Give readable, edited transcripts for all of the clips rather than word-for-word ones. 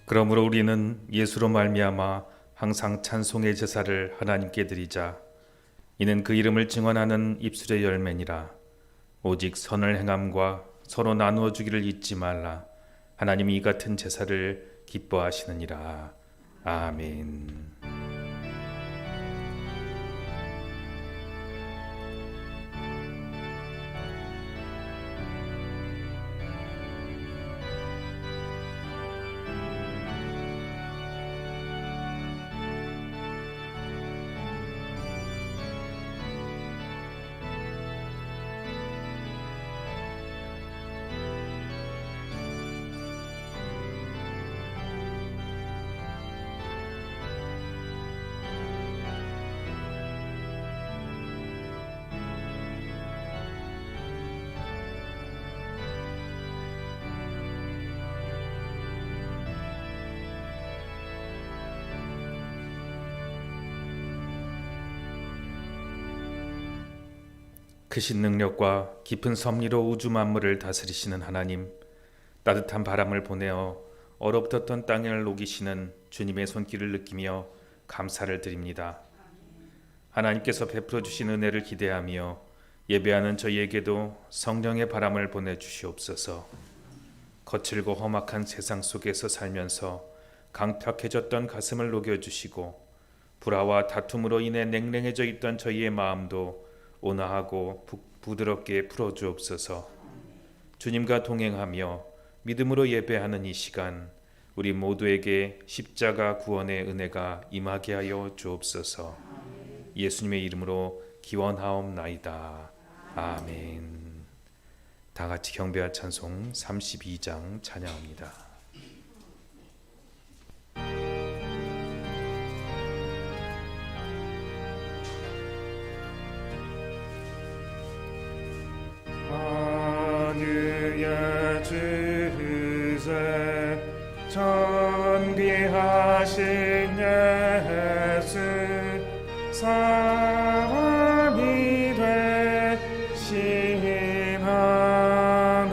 그러므로 우리는 예수로 말미암아 항상 찬송의 제사를 하나님께 드리자. 이는 그 이름을 증언하는 입술의 열매니라. 오직 선을 행함과 서로 나누어 주기를 잊지 말라. 하나님이 이 같은 제사를 기뻐하시느니라. 아멘. 크신 능력과 깊은 섭리로 우주 만물을 다스리시는 하나님, 따뜻한 바람을 보내어 얼어붙었던 땅을 녹이시는 주님의 손길을 느끼며 감사를 드립니다. 하나님께서 베풀어 주신 은혜를 기대하며 예배하는 저희에게도 성령의 바람을 보내주시옵소서. 거칠고 험악한 세상 속에서 살면서 강팍해졌던 가슴을 녹여주시고 불화와 다툼으로 인해 냉랭해져 있던 저희의 마음도 온화하고 부드럽게 풀어주옵소서. 주님과 동행하며 믿음으로 예배하는 이 시간, 우리 모두에게 십자가 구원의 은혜가 임하게 하여 주옵소서. 예수님의 이름으로 기원하옵나이다. 아멘. 다 같이 경배와 찬송 32장 찬양합니다. 주세 존귀하신 예수 사람이 되신 하나님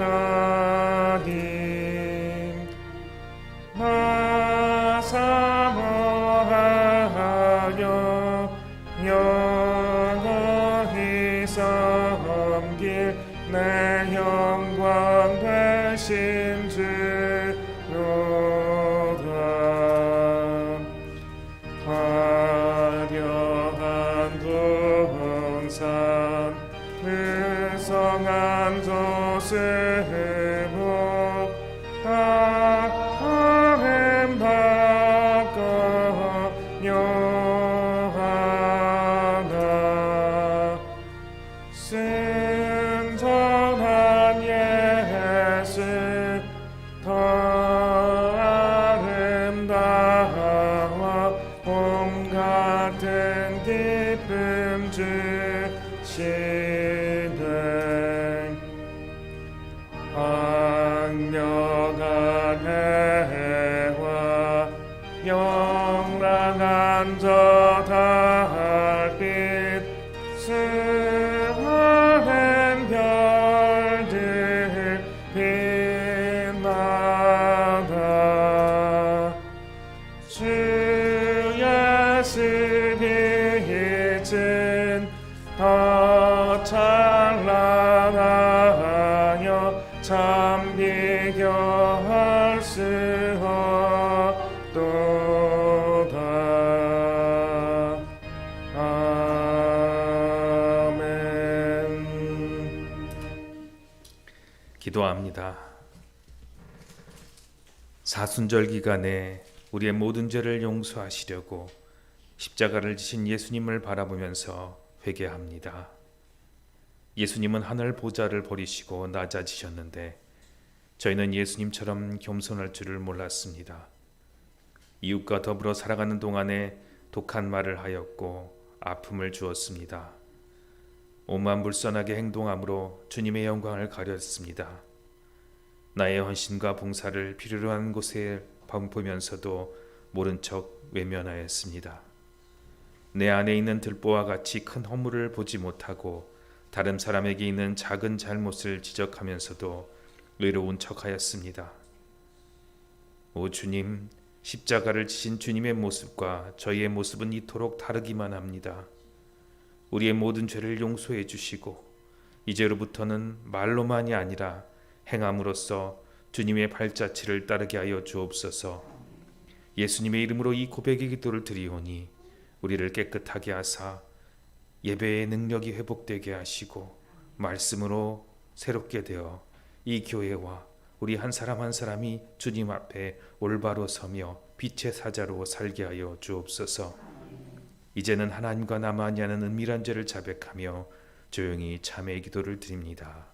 나 사모하여 영원히 섬길 내 영광 되신 주로다. 화려한 동산 무성한 조수복 아름답고 묘하다. 순전한 예수 더 아름다워 봄 같은 기쁨 주시네. 황량한 해와 영랑한 저 달빛 수많은 별들 빛나다. 주 예수 빛은 더 찬란하여 참 비교할 수 없도다. 아멘. 기도합니다. 사순절 기간에 우리의 모든 죄를 용서하시려고 십자가를 지신 예수님을 바라보면서 회개합니다. 예수님은 하늘 보좌를 버리시고 낮아지셨는데 저희는 예수님처럼 겸손할 줄을 몰랐습니다. 이웃과 더불어 살아가는 동안에 독한 말을 하였고 아픔을 주었습니다. 오만불선하게 행동함으로 주님의 영광을 가렸습니다. 나의 헌신과 봉사를 필요로 한 곳에 보면서도 모른 척 외면하였습니다. 내 안에 있는 들보와 같이 큰 허물을 보지 못하고 다른 사람에게 있는 작은 잘못을 지적하면서도 의로운 척하였습니다. 오 주님, 십자가를 지신 주님의 모습과 저희의 모습은 이토록 다르기만 합니다. 우리의 모든 죄를 용서해 주시고 이제로부터는 말로만이 아니라 행함으로써 주님의 발자취를 따르게 하여 주옵소서. 예수님의 이름으로 이 고백의 기도를 드리오니 우리를 깨끗하게 하사 예배의 능력이 회복되게 하시고 말씀으로 새롭게 되어 이 교회와 우리 한 사람 한 사람이 주님 앞에 올바로 서며 빛의 사자로 살게 하여 주옵소서. 이제는 하나님과 나만이 하는 은밀한 죄를 자백하며 조용히 참회의 기도를 드립니다.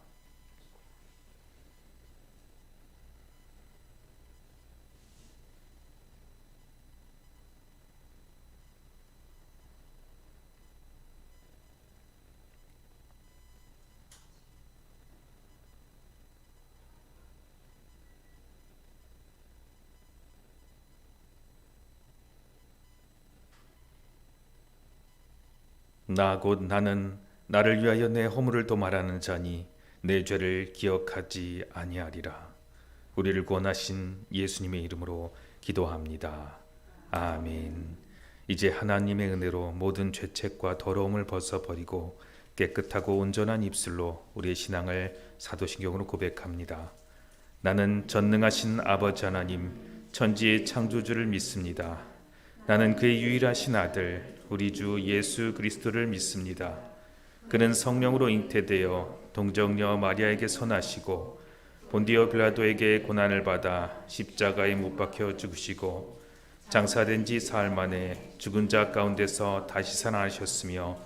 나 곧 나는 나를 위하여 내 허물을 도말하는 자니 내 죄를 기억하지 아니하리라. 우리를 구원하신 예수님의 이름으로 기도합니다. 아멘. 이제 하나님의 은혜로 모든 죄책과 더러움을 벗어버리고 깨끗하고 온전한 입술로 우리의 신앙을 사도신경으로 고백합니다. 나는 전능하신 아버지 하나님 천지의 창조주를 믿습니다. 나는 그의 유일하신 아들 우리 주 예수 그리스도를 믿습니다. 그는 성령으로 잉태되어 동정녀 마리아에게 선하시고 본디오 빌라도에게 고난을 받아 십자가에 못 박혀 죽으시고 장사된 지 사흘 만에 죽은 자 가운데서 다시 살아나셨으며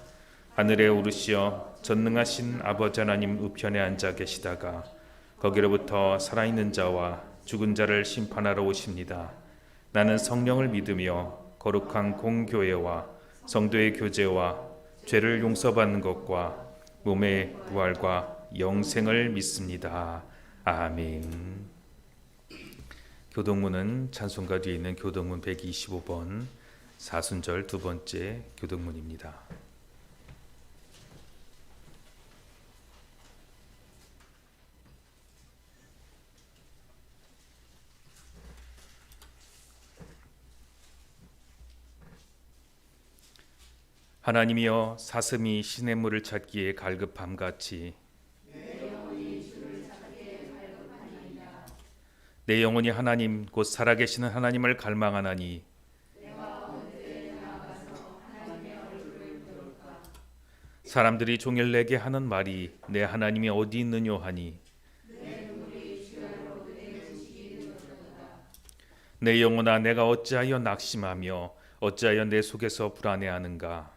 하늘에 오르시어 전능하신 아버지 하나님 우편에 앉아 계시다가 거기로부터 살아있는 자와 죽은 자를 심판하러 오십니다. 나는 성령을 믿으며 거룩한 공교회와 성도의 교제와 죄를 용서받는 것과 몸의 부활과 영생을 믿습니다. 아멘. 교동문은 찬송가 뒤에 있는 교동문 125번 사순절 두 번째 교동문입니다. 하나님이여 사슴이 시냇물을 찾기에 갈급함같이 내 영혼이 하나님 곧 살아계시는 하나님을 갈망하나니 사람들이 종일 내게 하는 말이 내 하나님이 어디 있느뇨 하니 내 영혼아 내가 어찌하여 낙심하며 어찌하여 내 속에서 불안해하는가.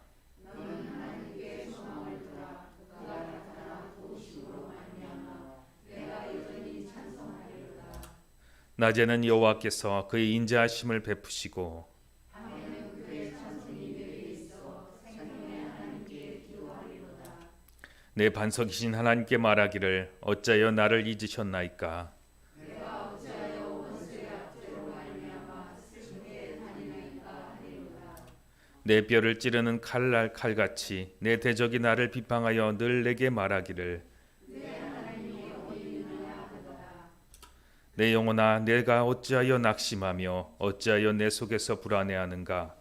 낮에는 여호와께서 그의 인자하심을 베푸시고 내 반석이신 하나님께 말하기를 어찌하여 나를 잊으셨나이까. 내 뼈를 찌르는 칼날 칼같이 내 대적이 나를 비방하여 늘 내게 말하기를 내 영혼아 내가 어찌하여 낙심하며 어찌하여 내 속에서 불안해하는가.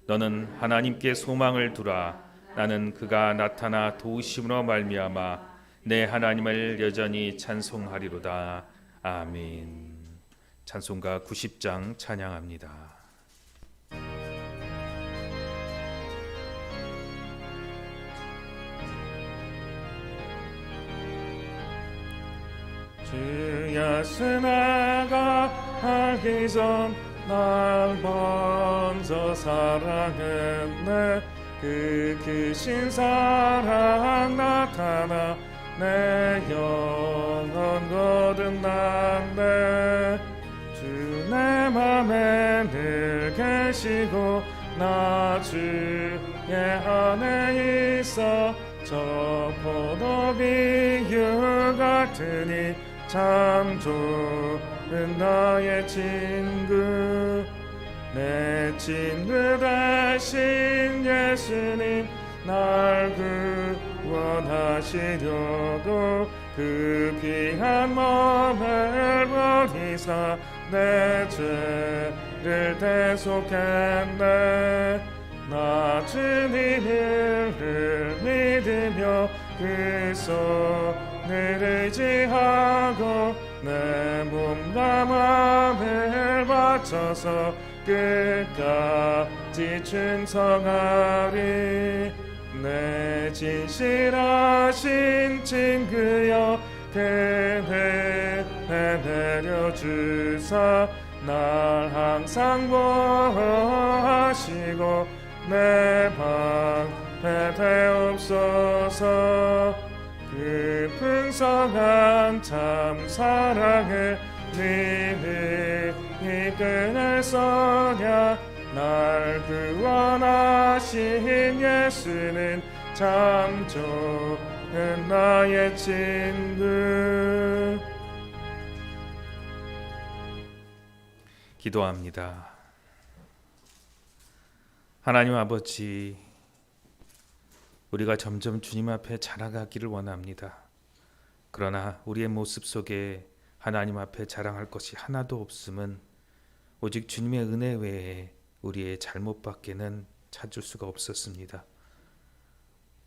너는 하나님께 소망을 두라. 나는 그가 나타나 도우심으로 말미암아 내 하나님을 여전히 찬송하리로다. 아멘. 찬송가 90장 찬양합니다. 주야 스나가 알기 전 날 먼저 사랑했네. 그 크신 사랑 나타나 내 영혼 거듭났네. 주 내 맘에 늘 계시고 나 주의 안에 있어 저 포도비유 같으니 참 좋은 나의 친구. 내 친구 되신 예수님 날 구원하시려고 그 귀한 몸을 버리사 내 죄를 대속했네. 나 주님을 믿으며 그 손을 의지하고 내 몸과 마음을 바쳐서 끝까지 충성하리. 내 진실하신 친구여 그대 내려주사 날 항상 보호하시고 내 방패 되옵소서. 그 풍성한 참 사랑을 믿음이 끊을 소냐. 날 구원하신 예수는 참 좋은 나의 친구. 기도합니다. 하나님 아버지, 우리가 점점 주님 앞에 자라가기를 원합니다. 그러나 우리의 모습 속에 하나님 앞에 자랑할 것이 하나도 없음은 오직 주님의 은혜 외에 우리의 잘못밖에는 찾을 수가 없었습니다.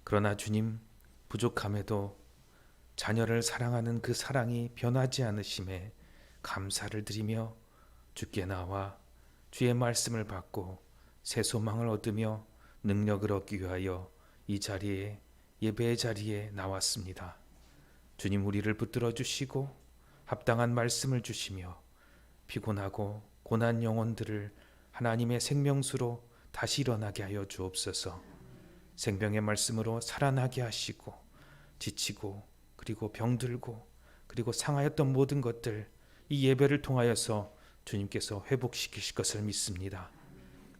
그러나 주님, 부족함에도 자녀를 사랑하는 그 사랑이 변하지 않으심에 감사를 드리며 주께 나와 주의 말씀을 받고 새 소망을 얻으며 능력을 얻기 위하여 이 자리에, 예배의 자리에 나왔습니다. 주님, 우리를 붙들어 주시고 합당한 말씀을 주시며 피곤하고 고난 영혼들을 하나님의 생명수로 다시 일어나게 하여 주옵소서. 생명의 말씀으로 살아나게 하시고 지치고 그리고 병들고 그리고 상하였던 모든 것들 이 예배를 통하여서 주님께서 회복시키실 것을 믿습니다.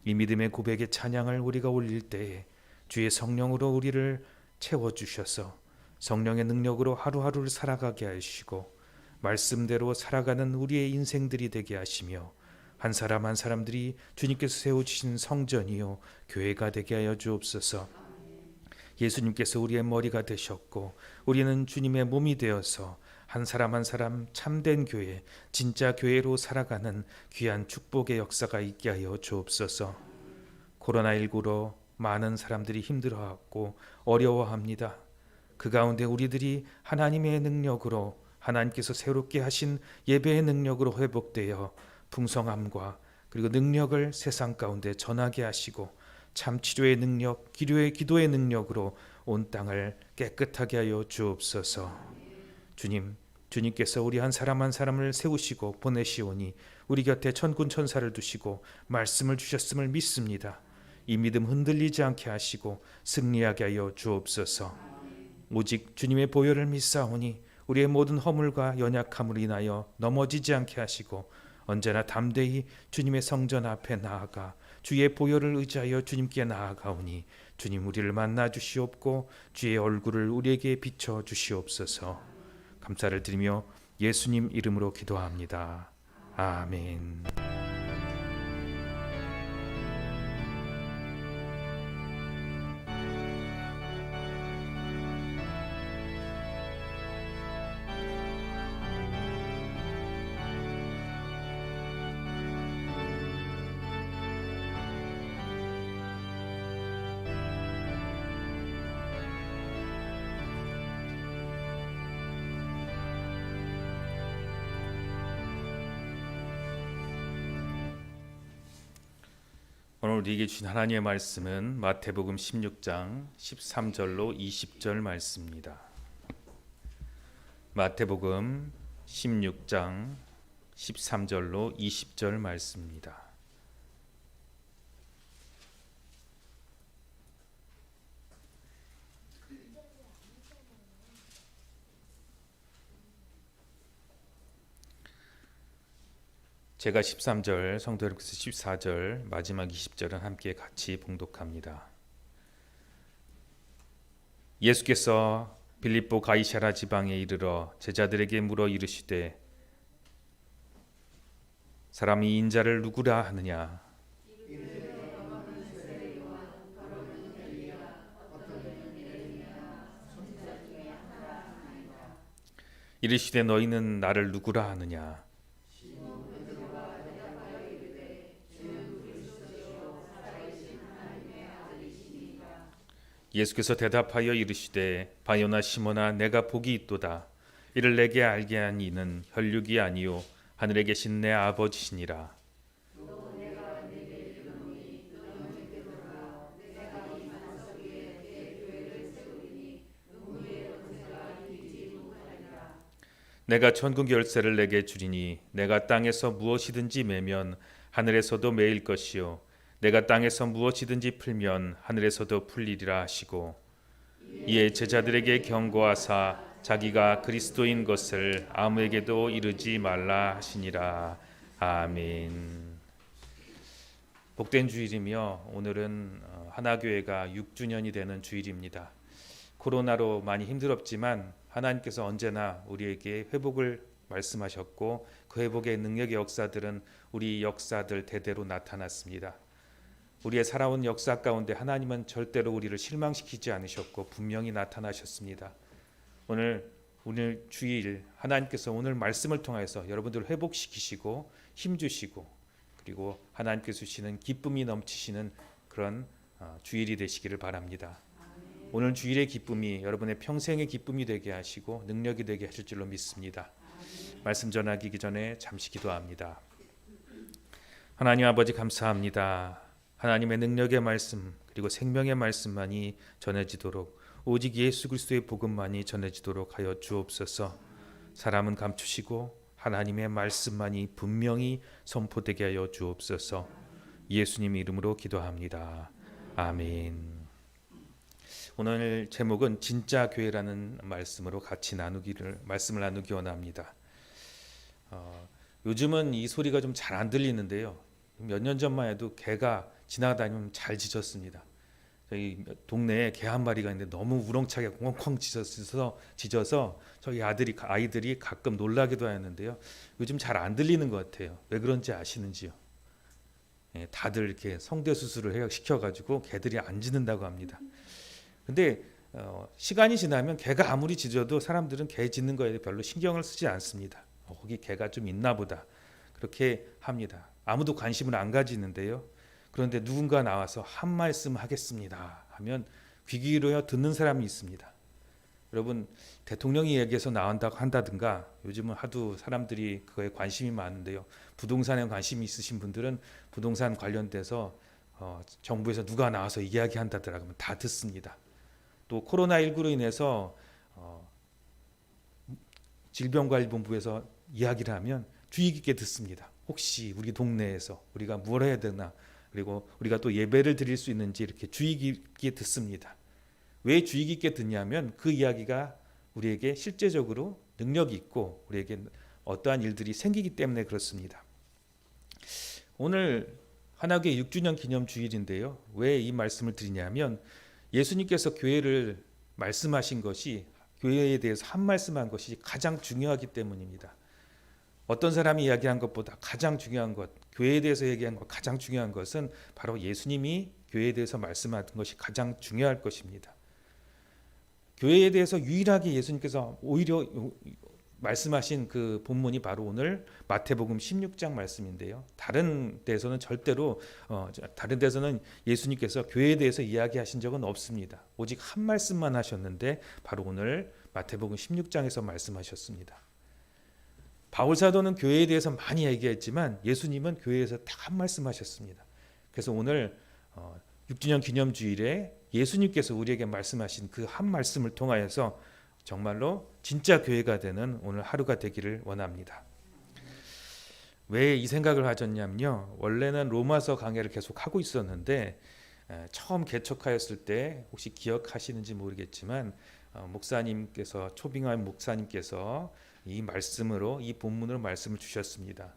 이 믿음의 고백의 찬양을 우리가 올릴 때에 주의 성령으로 우리를 채워주셔서 성령의 능력으로 하루하루를 살아가게 하시고 말씀대로 살아가는 우리의 인생들이 되게 하시며 한 사람 한 사람들이 주님께서 세우신 성전이요 교회가 되게 하여 주옵소서. 예수님께서 우리의 머리가 되셨고 우리는 주님의 몸이 되어서 한 사람 한 사람 참된 교회, 진짜 교회로 살아가는 귀한 축복의 역사가 있게 하여 주옵소서. 코로나19로 많은 사람들이 힘들어하고 어려워합니다. 그 가운데 우리들이 하나님의 능력으로 하나님께서 새롭게 하신 예배의 능력으로 회복되어 풍성함과 그리고 능력을 세상 가운데 전하게 하시고 참 치료의 능력, 기도의 능력으로 온 땅을 깨끗하게 하여 주옵소서. 주님, 주님께서 우리 한 사람 한 사람을 세우시고 보내시오니 우리 곁에 천군 천사를 두시고 말씀을 주셨음을 믿습니다. 이 믿음 흔들리지 않게 하시고 승리하게 하여 주옵소서. 오직 주님의 보혈을 믿사오니 우리의 모든 허물과 연약함으로 인하여 넘어지지 않게 하시고 언제나 담대히 주님의 성전 앞에 나아가 주의 보혈을 의지하여 주님께 나아가오니 주님, 우리를 만나 주시옵고 주의 얼굴을 우리에게 비춰 주시옵소서. 감사를 드리며 예수님 이름으로 기도합니다. 아멘. 오늘 우리에게 주신 하나님의 말씀은 마태복음 16장 13절로 20절 말씀입니다. 마태복음 16장 13절로 20절 말씀입니다. 제가 13절, 성도 여러분께서 14절, 마지막 20절은 함께 같이 봉독합니다. 예수께서 빌립보 가이사랴 지방에 이르러 제자들에게 물어 이르시되 사람이 인자를 누구라 하느냐? 이르시되 너희는 나를 누구라 하느냐? 예수께서 대답하여 이르시되 바요나 시몬아 내가 복이 있도다. 이를 내게 알게 한 이는 혈육이 아니요 하늘에 계신 내 아버지시니라. 내가 천국 열쇠를 내게 주리니 내가 땅에서 무엇이든지 매면 하늘에서도 매일 것이요 내가 땅에서 무엇이든지 풀면 하늘에서도 풀리리라 하시고 이에 제자들에게 경고하사 자기가 그리스도인 것을 아무에게도 이르지 말라 하시니라. 아멘. 복된 주일이며 오늘은 하나교회가 6주년이 되는 주일입니다. 코로나로 많이 힘들었지만 하나님께서 언제나 우리에게 회복을 말씀하셨고 그 회복의 능력의 역사들은 우리 역사들 대대로 나타났습니다. 우리의 살아온 역사 가운데 하나님은 절대로 우리를 실망시키지 않으셨고 분명히 나타나셨습니다. 오늘 주일 하나님께서 오늘 말씀을 통해서 여러분들을 회복시키시고 힘주시고 그리고 하나님께서 주시는 기쁨이 넘치시는 그런 주일이 되시기를 바랍니다. 오늘 주일의 기쁨이 여러분의 평생의 기쁨이 되게 하시고 능력이 되게 하실 줄로 믿습니다. 말씀 전하기 전에 잠시 기도합니다. 하나님 아버지 감사합니다. 하나님의 능력의 말씀 그리고 생명의 말씀만이 전해지도록 오직 예수 그리스도의 복음만이 전해지도록 하여 주옵소서. 사람은 감추시고 하나님의 말씀만이 분명히 선포되게 하여 주옵소서. 예수님 이름으로 기도합니다. 아멘. 오늘 제목은 진짜 교회라는 말씀으로 같이 말씀을 나누기 원합니다. 요즘은 이 소리가 좀 잘 안 들리는데요. 몇 년 전만 해도 개가 지나다니면 잘 짖었습니다. 저희 동네에 개 한 마리가 있는데 너무 우렁차게 콩콩 짖어서 저희 아이들이 가끔 놀라기도 하였는데요. 요즘 잘 안 들리는 것 같아요. 왜 그런지 아시는지요? 다들 이렇게 성대 수술을 시켜가지고 개들이 안 짖는다고 합니다. 근데 시간이 지나면 개가 아무리 짖어도 사람들은 개 짖는 거에 별로 신경을 쓰지 않습니다. 거기 개가 좀 있나 보다 그렇게 합니다. 아무도 관심을 안 가지는데요. 그런데 누군가 나와서 한 말씀 하겠습니다 하면 귀 기울여 듣는 사람이 있습니다. 여러분 대통령이 얘기해서 나온다고 한다든가 요즘은 하도 사람들이 그거에 관심이 많은데요. 부동산에 관심이 있으신 분들은 부동산 관련돼서 정부에서 누가 나와서 이야기한다더라 그러면 다 듣습니다. 또 코로나19로 인해서 질병관리본부에서 이야기를 하면 주의 깊게 듣습니다. 혹시 우리 동네에서 우리가 뭘 해야 되나 그리고 우리가 또 예배를 드릴 수 있는지 이렇게 주의 깊게 듣습니다. 왜 주의 깊게 듣냐면 그 이야기가 우리에게 실제적으로 능력이 있고 우리에게 어떠한 일들이 생기기 때문에 그렇습니다. 오늘 하나교회 6주년 기념 주일인데요. 왜 이 말씀을 드리냐면 예수님께서 교회를 말씀하신 것이 교회에 대해서 한 말씀한 것이 가장 중요하기 때문입니다. 어떤 사람이 이야기한 것보다 가장 중요한 것, 교회에 대해서 얘기한 것 가장 중요한 것은 바로 예수님이 교회에 대해서 말씀하신 것이 가장 중요할 것입니다. 교회에 대해서 유일하게 예수님께서 오히려 말씀하신 그 본문이 바로 오늘 마태복음 16장 말씀인데요. 다른 데서는 절대로 다른 데서는 예수님께서 교회에 대해서 이야기하신 적은 없습니다. 오직 한 말씀만 하셨는데 바로 오늘 마태복음 16장에서 말씀하셨습니다. 바울 사도는 교회에 대해서 많이 얘기했지만 예수님은 교회에서 딱 한 말씀하셨습니다. 그래서 오늘 6주년 기념주일에 예수님께서 우리에게 말씀하신 그 한 말씀을 통하여서 정말로 진짜 교회가 되는 오늘 하루가 되기를 원합니다. 왜 이 생각을 하셨냐면요. 원래는 로마서 강해를 계속 하고 있었는데 처음 개척하였을 때 혹시 기억하시는지 모르겠지만 목사님께서 초빙한 목사님께서 이 말씀으로 이 본문으로 말씀을 주셨습니다.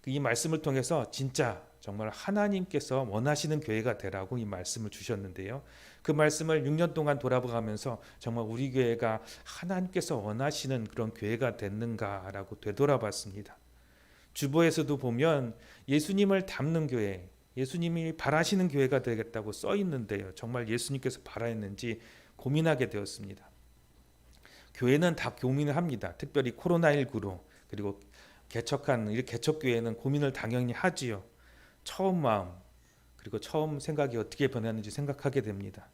이 말씀을 통해서 진짜 정말 하나님께서 원하시는 교회가 되라고 이 말씀을 주셨는데요. 그 말씀을 6년 동안 돌아보면서 정말 우리 교회가 하나님께서 원하시는 그런 교회가 됐는가라고 되돌아봤습니다. 주보에서도 보면 예수님을 닮는 교회, 예수님이 바라시는 교회가 되겠다고 써 있는데요. 정말 예수님께서 바라했는지 고민하게 되었습니다. 교회는 다 고민을 합니다. 특별히 코로나19로 그리고 개척교회는 고민을 당연히 하지요. 처음 마음 그리고 처음 생각이 어떻게 변했는지 생각하게 됩니다.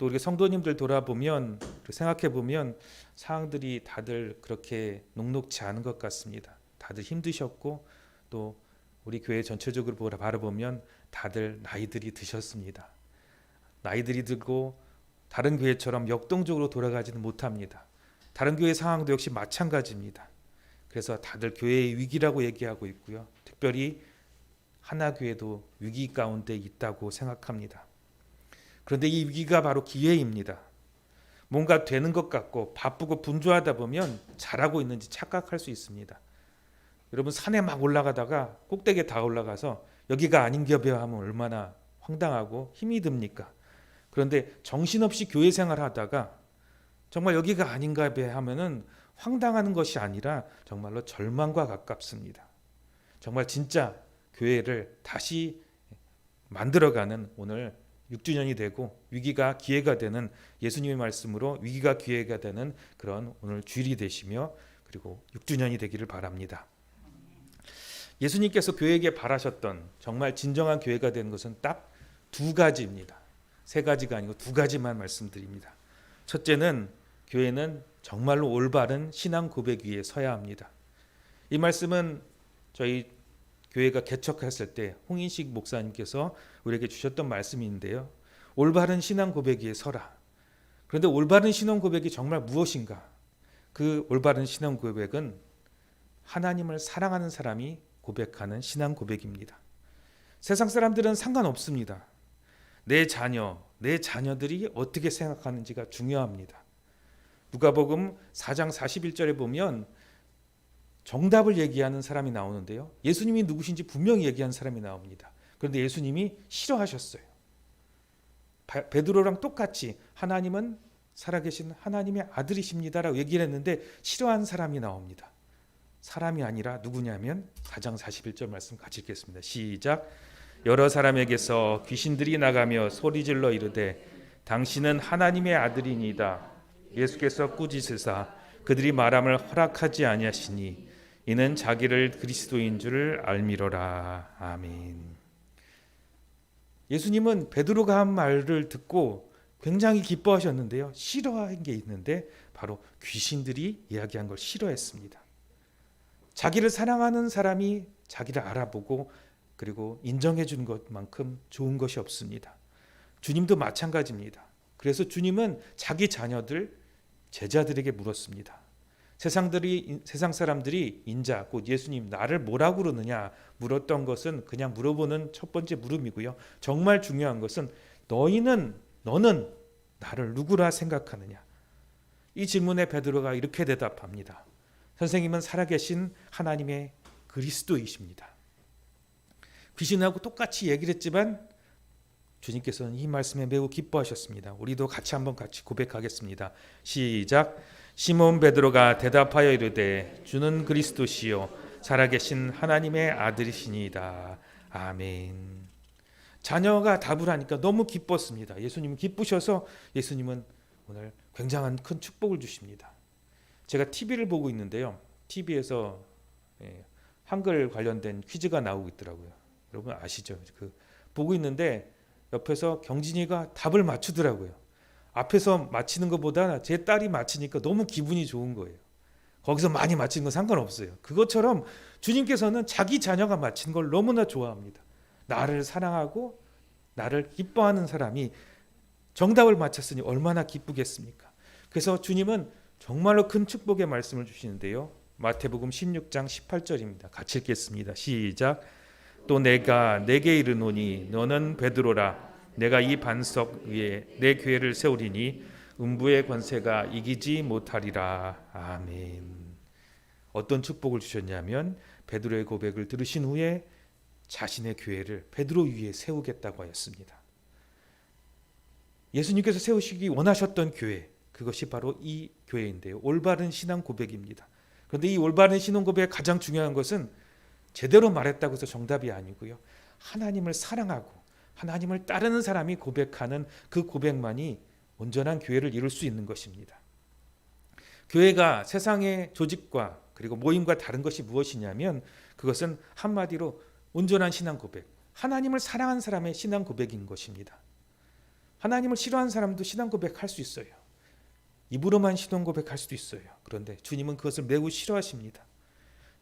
또 우리 성도님들 돌아보면 생각해 보면 상황들이 다들 그렇게 녹록지 않은 것 같습니다. 다들 힘드셨고 또 우리 교회 전체적으로 바라보면 다들 나이들이 드셨습니다. 나이들이 들고 다른 교회처럼 역동적으로 돌아가지는 못합니다. 다른 교회 상황도 역시 마찬가지입니다. 그래서 다들 교회의 위기라고 얘기하고 있고요. 특별히 하나교회도 위기 가운데 있다고 생각합니다. 그런데 이 위기가 바로 기회입니다. 뭔가 되는 것 같고 바쁘고 분주하다 보면 잘하고 있는지 착각할 수 있습니다. 여러분 산에 막 올라가다가 꼭대기에 다 올라가서 여기가 아닌겨 하면 얼마나 황당하고 힘이 듭니까? 그런데 정신없이 교회 생활하다가 정말 여기가 아닌가 하면은 황당한 것이 아니라 정말로 절망과 가깝습니다. 정말 진짜 교회를 다시 만들어가는 오늘 6주년이 되고 위기가 기회가 되는 예수님의 말씀으로 위기가 기회가 되는 그런 오늘 주일이 되시며 그리고 6주년이 되기를 바랍니다. 예수님께서 교회에게 바라셨던 정말 진정한 교회가 되는 것은 딱 두 가지입니다. 세 가지가 아니고 두 가지만 말씀드립니다. 첫째는 교회는 정말로 올바른 신앙 고백 위에 서야 합니다. 이 말씀은 저희 교회가 개척했을 때 홍인식 목사님께서 우리에게 주셨던 말씀인데요. 올바른 신앙 고백 위에 서라. 그런데 올바른 신앙 고백이 정말 무엇인가? 그 올바른 신앙 고백은 하나님을 사랑하는 사람이 고백하는 신앙 고백입니다. 세상 사람들은 상관없습니다. 내 자녀들이 어떻게 생각하는지가 중요합니다. 누가복음 4장 41절에 보면 정답을 얘기하는 사람이 나오는데요. 예수님이 누구신지 분명히 얘기한 사람이 나옵니다. 그런데 예수님이 싫어하셨어요. 베드로랑 똑같이 하나님은 살아계신 하나님의 아들이십니다라고 얘기를 했는데 싫어한 사람이 나옵니다. 사람이 아니라 누구냐면 4장 41절 말씀 같이 읽겠습니다. 시작. 여러 사람에게서 귀신들이 나가며 소리질러 이르되 당신은 하나님의 아들이니이다. 예수께서 꾸짖으사 그들이 말함을 허락하지 아니하시니 이는 자기를 그리스도인 줄을 알미로라. 아멘. 예수님은 베드로가 한 말을 듣고 굉장히 기뻐하셨는데요. 싫어한 게 있는데 바로 귀신들이 이야기한 걸 싫어했습니다. 자기를 사랑하는 사람이 자기를 알아보고 그리고 인정해 주는 것만큼 좋은 것이 없습니다. 주님도 마찬가지입니다. 그래서 주님은 자기 자녀들, 제자들에게 물었습니다. 세상 사람들이 인자, 곧 예수님 나를 뭐라고 그러느냐 물었던 것은 그냥 물어보는 첫 번째 물음이고요. 정말 중요한 것은 너는 나를 누구라 생각하느냐. 이 질문에 베드로가 이렇게 대답합니다. 선생님은 살아계신 하나님의 그리스도이십니다. 귀신하고 똑같이 얘기를 했지만 주님께서는 이 말씀에 매우 기뻐하셨습니다. 우리도 같이 고백하겠습니다. 시작. 시몬 베드로가 대답하여 이르되 주는 그리스도시요 살아계신 하나님의 아들이시니이다. 아멘. 자녀가 답을 하니까 너무 기뻤습니다. 예수님은 기쁘셔서 예수님은 오늘 굉장한 큰 축복을 주십니다. 제가 TV를 보고 있는데요. TV에서 한글 관련된 퀴즈가 나오고 있더라고요. 여러분 아시죠? 보고 있는데 옆에서 경진이가 답을 맞추더라고요. 앞에서 맞히는 것보다 제 딸이 맞히니까 너무 기분이 좋은 거예요. 거기서 많이 맞히는 건 상관없어요. 그것처럼 주님께서는 자기 자녀가 맞힌 걸 너무나 좋아합니다. 나를 사랑하고 나를 기뻐하는 사람이 정답을 맞췄으니 얼마나 기쁘겠습니까? 그래서 주님은 정말로 큰 축복의 말씀을 주시는데요. 마태복음 16장 18절입니다. 같이 읽겠습니다. 시작. 또 내가 내게 이르노니 너는 베드로라. 내가 이 반석 위에 내 교회를 세우리니 음부의 권세가 이기지 못하리라. 아멘. 어떤 축복을 주셨냐면 베드로의 고백을 들으신 후에 자신의 교회를 베드로 위에 세우겠다고 하였습니다. 예수님께서 세우시기 원하셨던 교회, 그것이 바로 이 교회인데요. 올바른 신앙 고백입니다. 그런데 이 올바른 신앙 고백의 가장 중요한 것은 제대로 말했다고 해서 정답이 아니고요. 하나님을 사랑하고 하나님을 따르는 사람이 고백하는 그 고백만이 온전한 교회를 이룰 수 있는 것입니다. 교회가 세상의 조직과 그리고 모임과 다른 것이 무엇이냐면 그것은 한마디로 온전한 신앙 고백, 하나님을 사랑하는 사람의 신앙 고백인 것입니다. 하나님을 싫어하는 사람도 신앙 고백할 수 있어요. 입으로만 신앙 고백할 수도 있어요. 그런데 주님은 그것을 매우 싫어하십니다.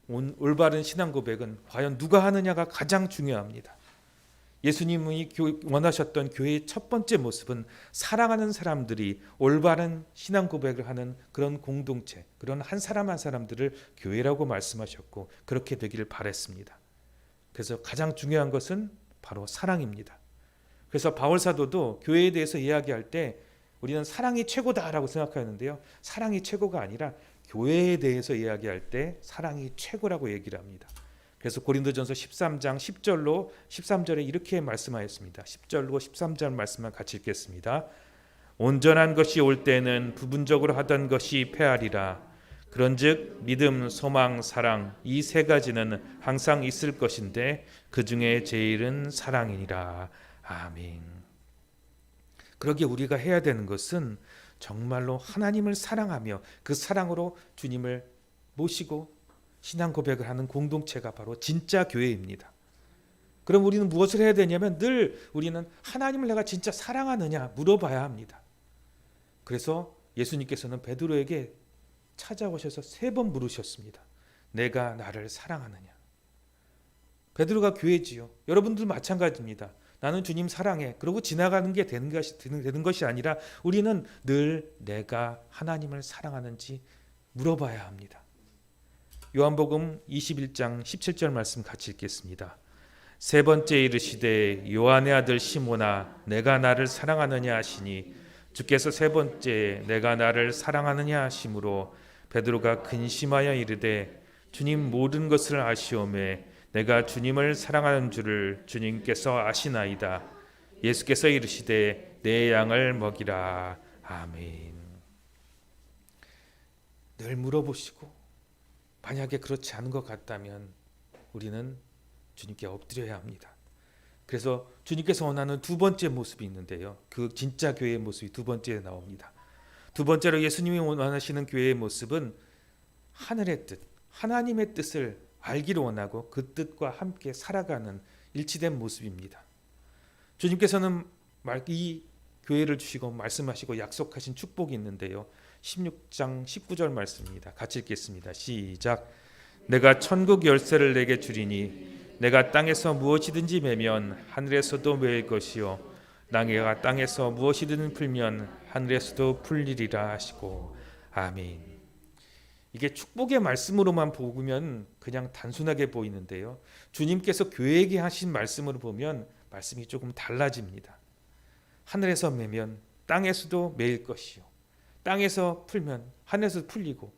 올바른 신앙 고백은 과연 누가 하느냐가 가장 중요합니다. 예수님이 원하셨던 교회의 첫 번째 모습은 사랑하는 사람들이 올바른 신앙 고백을 하는 그런 공동체, 그런 한 사람 한 사람들을 교회라고 말씀하셨고 그렇게 되기를 바랬습니다. 그래서 가장 중요한 것은 바로 사랑입니다. 그래서 바울 사도도 교회에 대해서 이야기할 때 우리는 사랑이 최고다라고 생각하는데요. 사랑이 최고가 아니라 교회에 대해서 이야기할 때 사랑이 최고라고 얘기를 합니다. 그래서 고린도전서 13장 10절로 13절에 이렇게 말씀하였습니다. 10절로 13절 말씀만 같이 읽겠습니다. 온전한 것이 올 때는 부분적으로 하던 것이 패하리라. 그런즉 믿음, 소망, 사랑 이 세 가지는 항상 있을 것인데 그 중에 제일은 사랑이니라. 아멘. 그러기에 우리가 해야 되는 것은 정말로 하나님을 사랑하며 그 사랑으로 주님을 모시고 신앙 고백을 하는 공동체가 바로 진짜 교회입니다. 그럼 우리는 무엇을 해야 되냐면 늘 우리는 하나님을 내가 진짜 사랑하느냐 물어봐야 합니다. 그래서 예수님께서는 베드로에게 찾아오셔서 3번 물으셨습니다. 내가 나를 사랑하느냐. 베드로가 교회지요. 여러분들 마찬가지입니다. 나는 주님 사랑해. 그러고 지나가는 게 되는 것이 아니라 우리는 늘 내가 하나님을 사랑하는지 물어봐야 합니다. 요한복음 21장 17절 말씀 같이 읽겠습니다. 세 번째 이르시되 요한의 아들 시몬아 내가 나를 사랑하느냐 하시니 주께서 세 번째 내가 나를 사랑하느냐 하심으로 베드로가 근심하여 이르되 주님 모든 것을 아시오매 내가 주님을 사랑하는 줄을 주님께서 아시나이다. 예수께서 이르시되 내 양을 먹이라. 아멘. 늘 물어보시고 만약에 그렇지 않은 것 같다면 우리는 주님께 엎드려야 합니다. 그래서 주님께서 원하는 두 번째 모습이 있는데요. 그 진짜 교회의 모습이 두 번째에 나옵니다. 두 번째로 예수님이 원하시는 교회의 모습은 하늘의 뜻, 하나님의 뜻을 알기를 원하고 그 뜻과 함께 살아가는 일치된 모습입니다. 주님께서는 이 교회를 주시고 말씀하시고 약속하신 축복이 있는데요. 16장 19절 말씀입니다. 같이 읽겠습니다. 시작. 내가 천국 열쇠를 내게 주리니 내가 땅에서 무엇이든지 매면 하늘에서도 매일 것이요 내가 땅에서 무엇이든 풀면 하늘에서도 풀리리라 하시고. 아멘. 이게 축복의 말씀으로만 보면 그냥 단순하게 보이는데요. 주님께서 교회에게 하신 말씀으로 보면 말씀이 조금 달라집니다. 하늘에서 매면 땅에서도 매일 것이요 땅에서 풀면 하늘에서 풀리고,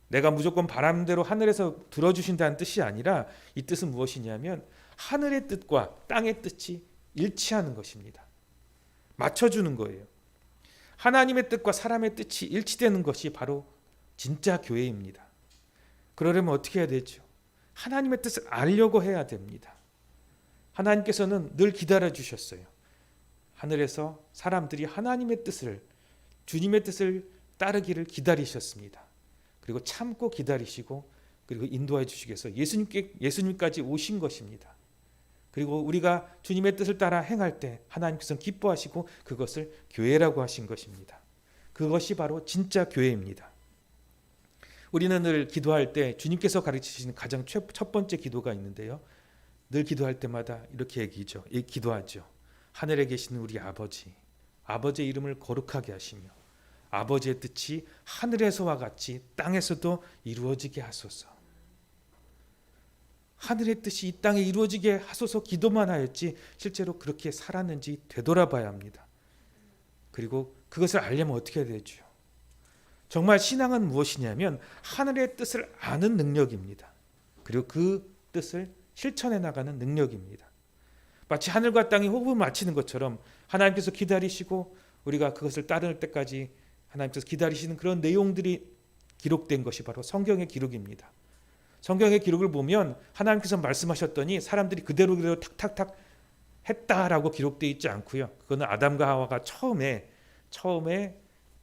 내가 무조건 바람대로 하늘에서 들어주신다는 뜻이 아니라 이 뜻은 무엇이냐면 하늘의 뜻과 땅의 뜻이 일치하는 것입니다. 맞춰주는 거예요. 하나님의 뜻과 사람의 뜻이 일치되는 것이 바로 진짜 교회입니다. 그러려면 어떻게 해야 되죠? 하나님의 뜻을 알려고 해야 됩니다. 하나님께서는 늘 기다려 주셨어요. 하늘에서 사람들이 하나님의 뜻을, 주님의 뜻을 따르기를 기다리셨습니다. 그리고 참고 기다리시고 그리고 인도해 주시기 위해서 예수님까지 오신 것입니다. 그리고 우리가 주님의 뜻을 따라 행할 때 하나님께서는 기뻐하시고 그것을 교회라고 하신 것입니다. 그것이 바로 진짜 교회입니다. 우리는 늘 기도할 때 주님께서 가르치시는 가장 첫 번째 기도가 있는데요. 늘 기도할 때마다 이렇게 기도하죠. 하늘에 계시는 우리 아버지, 아버지의 이름을 거룩하게 하시며 아버지의 뜻이 하늘에서와 같이 땅에서도 이루어지게 하소서. 하늘의 뜻이 이 땅에 이루어지게 하소서 기도만 하였지 실제로 그렇게 살았는지 되돌아봐야 합니다. 그리고 그것을 알려면 어떻게 해야 되죠? 정말 신앙은 무엇이냐면 하늘의 뜻을 아는 능력입니다. 그리고 그 뜻을 실천해 나가는 능력입니다. 마치 하늘과 땅이 호흡을 맞추는 것처럼 하나님께서 기다리시고 우리가 그것을 따를 때까지 하나님께서 기다리시는 그런 내용들이 기록된 것이 바로 성경의 기록입니다. 성경의 기록을 보면 하나님께서 말씀하셨더니 사람들이 그대로 탁탁탁 했다라고 기록되어 있지 않고요. 그거는 아담과 하와가 처음에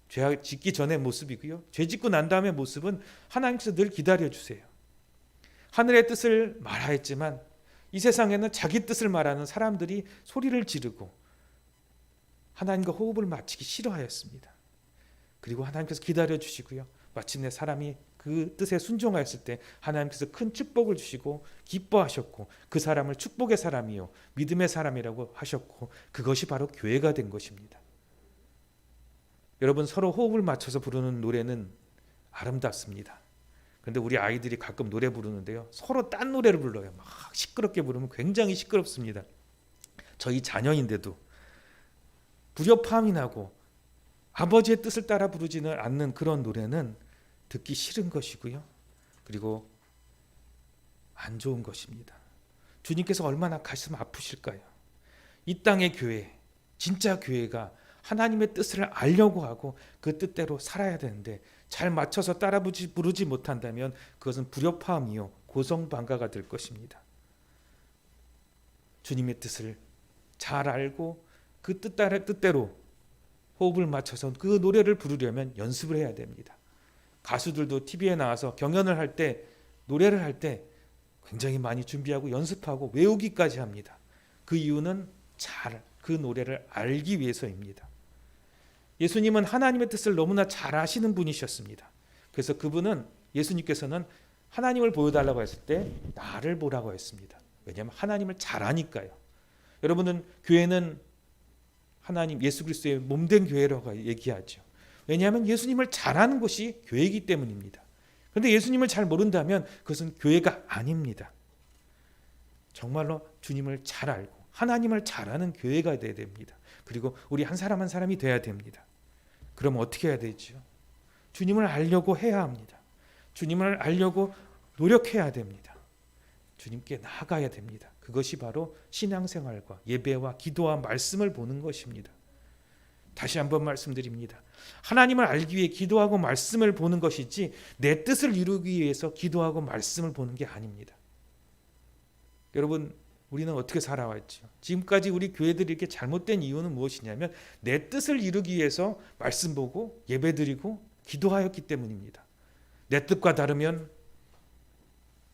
죄 짓기 전의 모습이고요. 죄 짓고 난 다음의 모습은 하나님께서 늘 기다려주세요. 하늘의 뜻을 말하였지만 이 세상에는 자기 뜻을 말하는 사람들이 소리를 지르고 하나님과 호흡을 맞추기 싫어하였습니다. 그리고 하나님께서 기다려 주시고요. 마침내 사람이 그 뜻에 순종하였을 때 하나님께서 큰 축복을 주시고 기뻐하셨고 그 사람을 축복의 사람이요 믿음의 사람이라고 하셨고 그것이 바로 교회가 된 것입니다. 여러분, 서로 호흡을 맞춰서 부르는 노래는 아름답습니다. 그런데 우리 아이들이 가끔 노래 부르는데요, 서로 딴 노래를 불러요. 막 시끄럽게 부르면 굉장히 시끄럽습니다. 저희 자녀인데도 불협화음이 나고 아버지의 뜻을 따라 부르지는 않는 그런 노래는 듣기 싫은 것이고요. 그리고 안 좋은 것입니다. 주님께서 얼마나 가슴 아프실까요? 이 땅의 교회, 진짜 교회가 하나님의 뜻을 알려고 하고 그 뜻대로 살아야 되는데 잘 맞춰서 따라 부르지 못한다면 그것은 불협화음이요 고성방가가 될 것입니다. 주님의 뜻을 잘 알고 그 뜻대로 호흡을 맞춰서 그 노래를 부르려면 연습을 해야 됩니다. 가수들도 TV에 나와서 경연을 할 때, 노래를 할 때 굉장히 많이 준비하고 연습하고 외우기까지 합니다. 그 이유는 잘 그 노래를 알기 위해서입니다. 예수님은 하나님의 뜻을 너무나 잘 아시는 분이셨습니다. 그래서 그분은, 예수님께서는 하나님을 보여달라고 했을 때 나를 보라고 했습니다. 왜냐하면 하나님을 잘 아니까요. 여러분은 교회는 하나님 예수 그리스도의 몸된 교회라고 얘기하죠. 왜냐하면 예수님을 잘 아는 것이 교회이기 때문입니다. 그런데 예수님을 잘 모른다면 그것은 교회가 아닙니다. 정말로 주님을 잘 알고 하나님을 잘 아는 교회가 되어야 됩니다. 그리고 우리 한 사람 한 사람이 돼야 됩니다. 그럼 어떻게 해야 되죠? 주님을 알려고 해야 합니다. 주님을 알려고 노력해야 됩니다. 주님께 나아가야 됩니다. 그것이 바로 신앙생활과 예배와 기도와 말씀을 보는 것입니다. 다시 한번 말씀드립니다. 하나님을 알기 위해 기도하고 말씀을 보는 것이지 내 뜻을 이루기 위해서 기도하고 말씀을 보는 게 아닙니다. 여러분, 우리는 어떻게 살아왔죠? 지금까지 우리 교회들이 이렇게 잘못된 이유는 무엇이냐면 내 뜻을 이루기 위해서 말씀 보고 예배드리고 기도하였기 때문입니다. 내 뜻과 다르면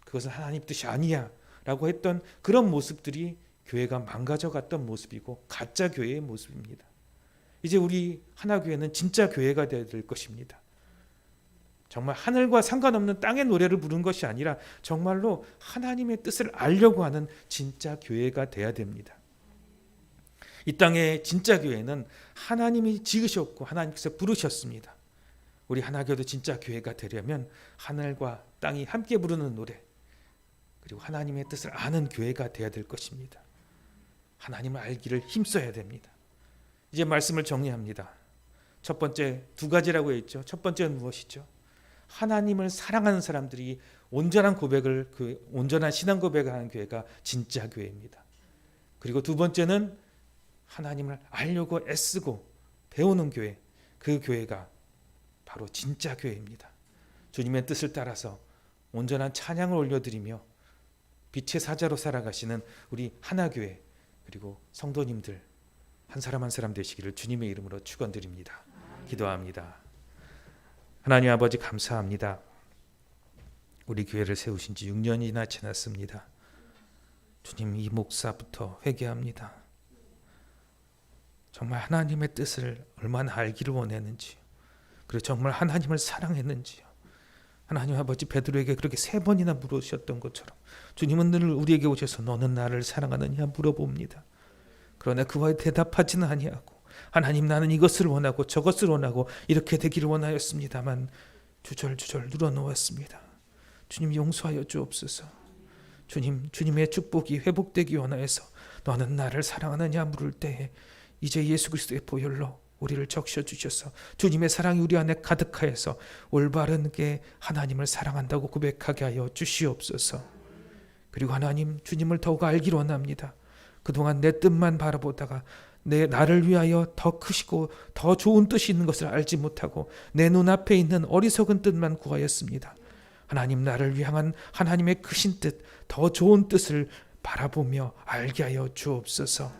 그것은 하나님 뜻이 아니야 라고 했던 그런 모습들이 교회가 망가져갔던 모습이고 가짜 교회의 모습입니다. 이제 우리 하나교회는 진짜 교회가 되어야 될 것입니다. 정말 하늘과 상관없는 땅의 노래를 부르는 것이 아니라 정말로 하나님의 뜻을 알려고 하는 진짜 교회가 되어야 됩니다. 이 땅의 진짜 교회는 하나님이 지으셨고 하나님께서 부르셨습니다. 우리 하나교회도 진짜 교회가 되려면 하늘과 땅이 함께 부르는 노래, 그리고 하나님의 뜻을 아는 교회가 되어야 될 것입니다. 하나님을 알기를 힘써야 됩니다. 이제 말씀을 정리합니다. 첫 번째, 두 가지라고 했죠. 첫 번째는 무엇이죠? 하나님을 사랑하는 사람들이 온전한 고백을, 그 온전한 신앙 고백을 하는 교회가 진짜 교회입니다. 그리고 두 번째는 하나님을 알려고 애쓰고 배우는 교회, 그 교회가 바로 진짜 교회입니다. 주님의 뜻을 따라서 온전한 찬양을 올려드리며 빛의 사자로 살아가시는 우리 하나교회, 그리고 성도님들 한 사람 한 사람 되시기를 주님의 이름으로 축원드립니다. 기도합니다. 하나님 아버지, 감사합니다. 우리 교회를 세우신 지 6년이나 지났습니다. 주님, 이 목사부터 회개합니다. 정말 하나님의 뜻을 얼마나 알기를 원했는지요. 그리고 정말 하나님을 사랑했는지요. 하나님 아버지, 베드로에게 그렇게 3번이나 물으셨던 것처럼 주님은 늘 우리에게 오셔서 너는 나를 사랑하느냐 물어봅니다. 그러나 그와 대답하지는 아니하고 하나님, 나는 이것을 원하고 저것을 원하고 이렇게 되기를 원하였습니다만 주절주절 늘어놓았습니다. 주님, 용서하여 주옵소서. 주님, 주님의 축복이 회복되기 원하여서 너는 나를 사랑하느냐 물을 때에 이제 예수 그리스도의 보혈로 우리를 적셔 주셔서 주님의 사랑이 우리 안에 가득하여서 올바르게 하나님을 사랑한다고 고백하게 하여 주시옵소서. 그리고 하나님, 주님을 더욱 알기를 원합니다. 그동안 내 뜻만 바라보다가 나를 위하여 더 크시고 더 좋은 뜻이 있는 것을 알지 못하고 내 눈앞에 있는 어리석은 뜻만 구하였습니다. 하나님, 나를 향한 하나님의 크신 뜻, 더 좋은 뜻을 바라보며 알게 하여 주옵소서.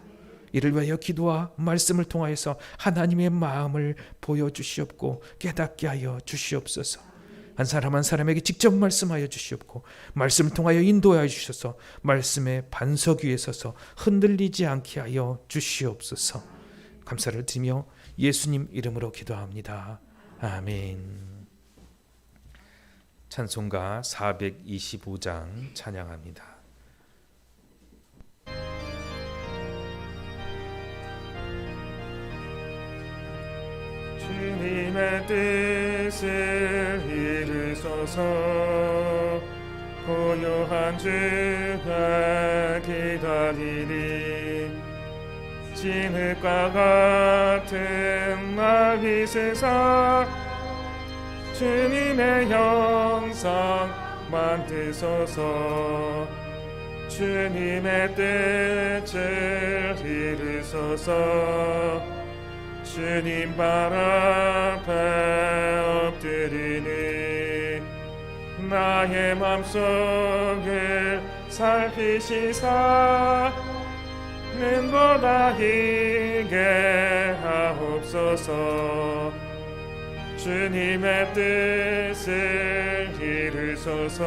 이를 위하여 기도와 말씀을 통하여서 하나님의 마음을 보여주시옵고 깨닫게 하여 주시옵소서. 한 사람 한 사람에게 직접 말씀하여 주시옵고 말씀을 통하여 인도하여 주셔서 말씀의 반석 위에 서서 흔들리지 않게 하여 주시옵소서. 감사를 드리며 예수님 이름으로 기도합니다. 아멘. 찬송가 425장 찬양합니다. 주님의 뜻을 이루소서. 고요한 주가 기다리니 진흙과 같은 날 빗으사 주님의 형상 만드소서. 주님의 뜻을 이루소서. 주님 발 앞에 엎드리니 나의 맘속을 살피시사 눈보다 희게 하옵소서. 주님의 뜻을 이루소서.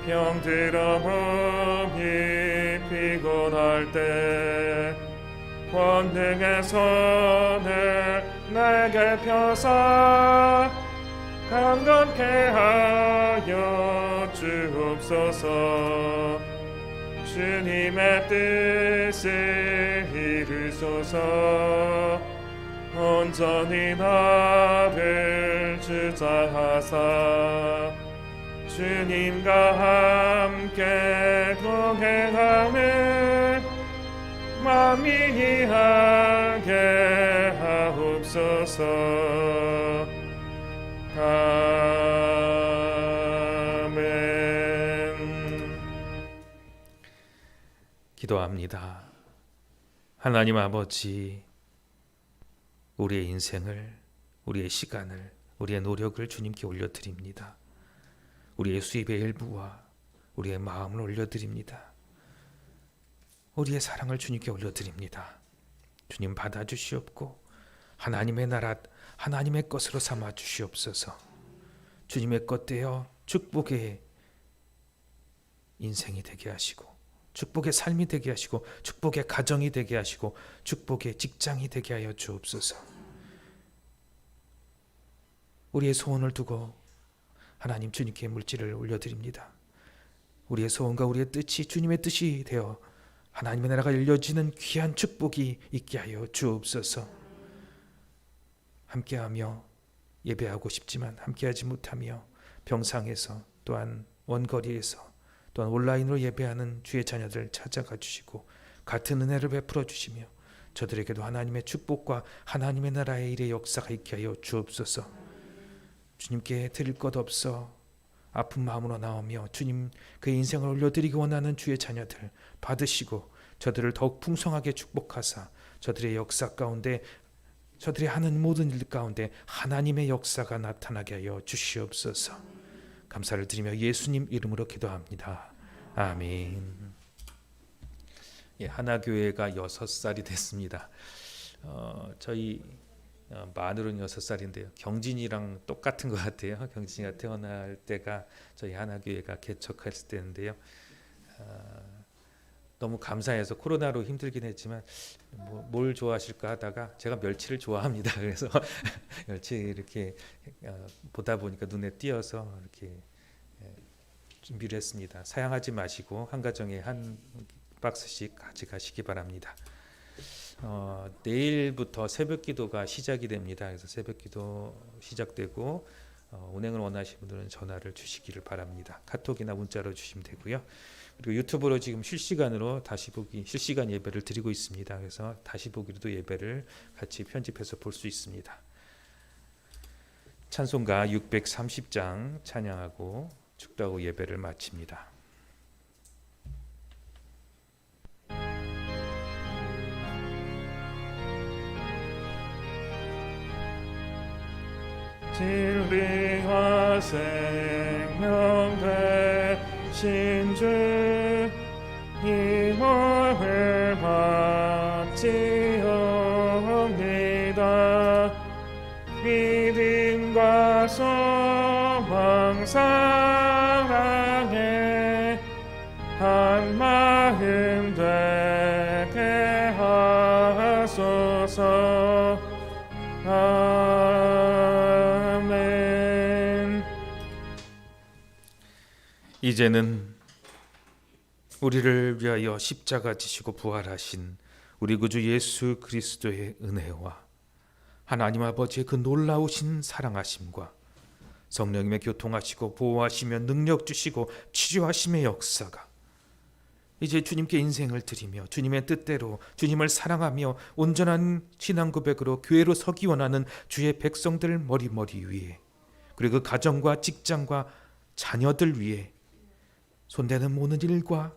병들어 몸이 피곤할 때 권능의 손을 내게 펴사 강건케 하여 주옵소서. 주님의 뜻을 이루소서. 온전히 나를 주장하사 주님과 함께 동행하며 만민하게 하옵소서. 아멘. 기도합니다. 하나님 아버지, 우리의 인생을, 우리의 시간을, 우리의 노력을 주님께 올려드립니다. 우리의 수입의 일부와 우리의 마음을 올려드립니다. 우리의 사랑을 주님께 올려드립니다. 주님 받아주시옵고 하나님의 나라, 하나님의 것으로 삼아 주시옵소서. 주님의 것 되어 축복의 인생이 되게 하시고 축복의 삶이 되게 하시고 축복의 가정이 되게 하시고 축복의 직장이 되게 하여 주옵소서. 우리의 소원을 두고 하나님 주님께 물질을 올려드립니다. 우리의 소원과 우리의 뜻이 주님의 뜻이 되어 하나님의 나라가 열려지는 귀한 축복이 있게 하여 주옵소서. 함께하며 예배하고 싶지만 함께하지 못하며 병상에서 또한 원거리에서 또한 온라인으로 예배하는 주의 자녀들 찾아가 주시고 같은 은혜를 베풀어 주시며 저들에게도 하나님의 축복과 하나님의 나라의 일의 역사가 있게 하여 주옵소서. 주님께 드릴 것 없어 아픈 마음으로 나오며 주님 그의 인생을 올려드리기 원하는 주의 자녀들 받으시고 저들을 더욱 풍성하게 축복하사 저들의 역사 가운데 저들이 하는 모든 일 가운데 하나님의 역사가 나타나게 하여 주시옵소서. 감사를 드리며 예수님 이름으로 기도합니다. 아멘. 하나교회가 6살이 됐습니다. 저희 마늘은 6살인데요. 경진이랑 똑같은 것 같아요. 경진이가 태어날 때가 저희 하나교회가 개척했을 때인데요. 너무 감사해서 코로나로 힘들긴 했지만 뭘 좋아하실까 하다가 제가 멸치를 좋아합니다. 그래서 멸치 이렇게 보다 보니까 눈에 띄어서 이렇게 준비를 했습니다. 사양하지 마시고 한 가정에 한 박스씩 가져가시기 바랍니다. 내일부터 새벽기도가 시작이 됩니다. 그래서 새벽기도 시작되고 운행을 원하시는 분들은 전화를 주시기를 바랍니다. 카톡이나 문자로 주시면 되고요. 그리고 유튜브로 지금 실시간으로 다시 보기 실시간 예배를 드리고 있습니다. 그래서 다시 보기로도 예배를 같이 편집해서 볼 수 있습니다. 찬송가 630장 찬양하고 축도하고 예배를 마칩니다. 진리와 생명 되신 주 힘을 받지옵니다. 믿음과 소망 사랑에 한 마음 되게 하소서. 이제는 우리를 위하여 십자가 지시고 부활하신 우리 구주 예수 그리스도의 은혜와 하나님 아버지의 그 놀라우신 사랑하심과 성령님의 교통하시고 보호하시며 능력 주시고 치유하심의 역사가 이제 주님께 인생을 드리며 주님의 뜻대로 주님을 사랑하며 온전한 신앙 고백으로 교회로 서기 원하는 주의 백성들 머리머리 위에, 그리고 그 가정과 직장과 자녀들 위에, 손대는 모든 일과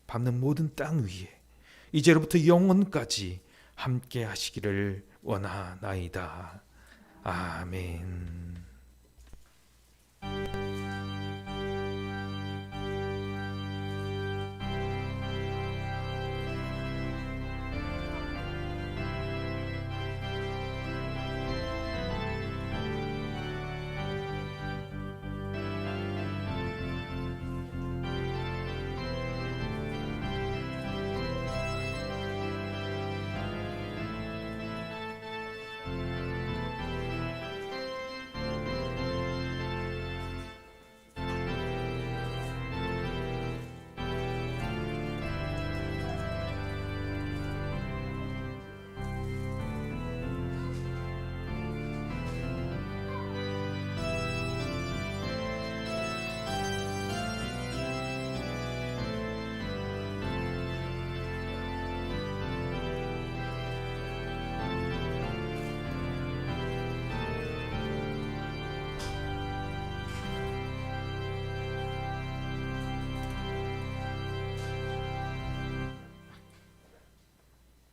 밟는 모든 땅 위에 이제로부터 영원까지 함께 하시기를 원하나이다. 아멘.